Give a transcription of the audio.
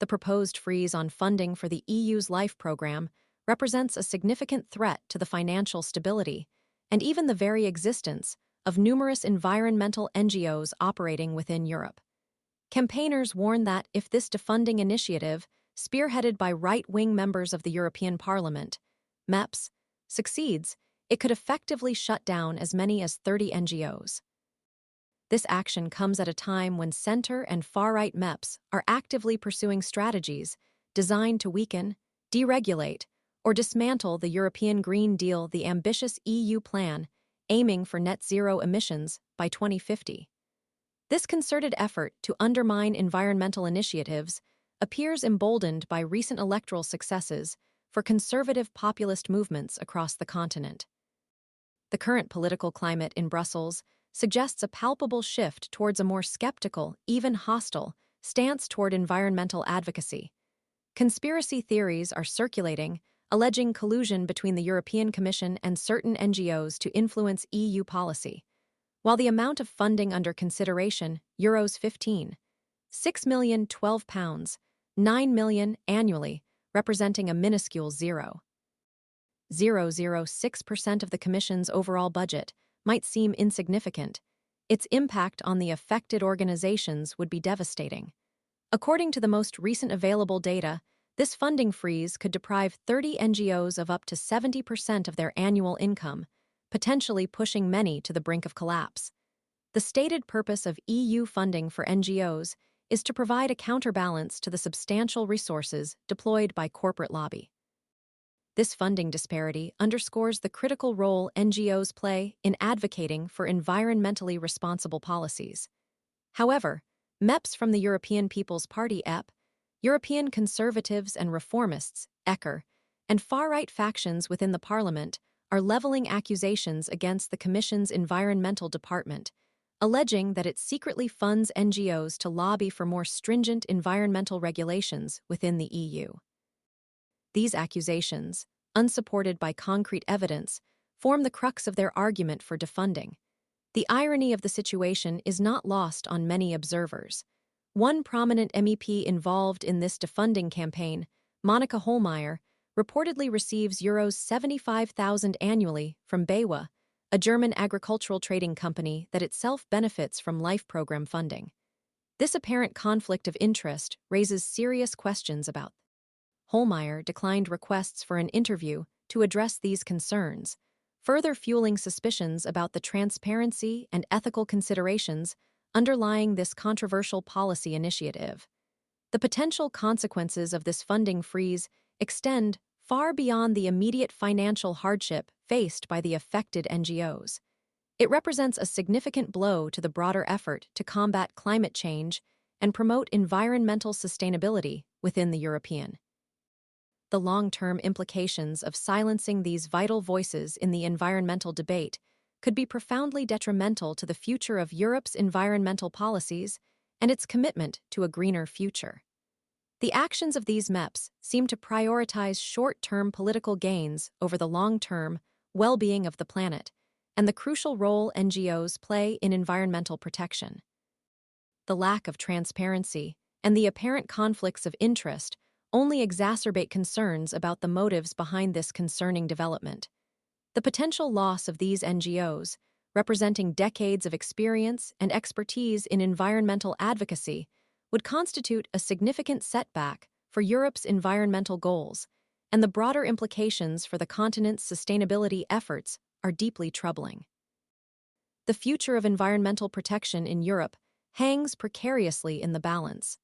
The proposed freeze on funding for the EU's LIFE program represents a significant threat to the financial stability and even the very existence of numerous environmental NGOs operating within Europe. Campaigners warn that if this defunding initiative, spearheaded by right-wing members of the European Parliament, MEPs, succeeds, it could effectively shut down as many as 30 NGOs. This action comes at a time when center and far-right MEPs are actively pursuing strategies designed to weaken, deregulate, or dismantle the European Green Deal, the ambitious EU plan aiming for net zero emissions by 2050. This concerted effort to undermine environmental initiatives appears emboldened by recent electoral successes for conservative populist movements across the continent. The current political climate in Brussels suggests a palpable shift towards a more skeptical, even hostile, stance toward environmental advocacy. Conspiracy theories are circulating, alleging collusion between the European Commission and certain NGOs to influence EU policy. While the amount of funding under consideration, Euros 15, £6 million, £12, £9 million annually, representing a minuscule 0.006% of the Commission's overall budget, might seem insignificant, its impact on the affected organizations would be devastating. According to the most recent available data, this funding freeze could deprive 30 NGOs of up to 70% of their annual income, potentially pushing many to the brink of collapse. The stated purpose of EU funding for NGOs is to provide a counterbalance to the substantial resources deployed by corporate lobby. This funding disparity underscores the critical role NGOs play in advocating for environmentally responsible policies. However, MEPs from the European People's Party (EP), European Conservatives and Reformists (ECR), and far-right factions within the Parliament are leveling accusations against the Commission's Environmental Department, alleging that it secretly funds NGOs to lobby for more stringent environmental regulations within the EU. These accusations, unsupported by concrete evidence, form the crux of their argument for defunding. The irony of the situation is not lost on many observers. One prominent MEP involved in this defunding campaign, Monica Hohlmeier, reportedly receives Euros 75,000 annually from BayWa, a German agricultural trading company that itself benefits from LIFE program funding. This apparent conflict of interest raises serious questions about. Hohlmeier declined requests for an interview to address these concerns, further fueling suspicions about the transparency and ethical considerations underlying this controversial policy initiative. The potential consequences of this funding freeze extend far beyond the immediate financial hardship faced by the affected NGOs. It represents a significant blow to the broader effort to combat climate change and promote environmental sustainability within the European. The long-term implications of silencing these vital voices in the environmental debate could be profoundly detrimental to the future of Europe's environmental policies and its commitment to a greener future. The actions of these MEPs seem to prioritize short-term political gains over the long-term well-being of the planet and the crucial role NGOs play in environmental protection. The lack of transparency and the apparent conflicts of interest only exacerbate concerns about the motives behind this concerning development. The potential loss of these NGOs, representing decades of experience and expertise in environmental advocacy, would constitute a significant setback for Europe's environmental goals, and the broader implications for the continent's sustainability efforts are deeply troubling. The future of environmental protection in Europe hangs precariously in the balance.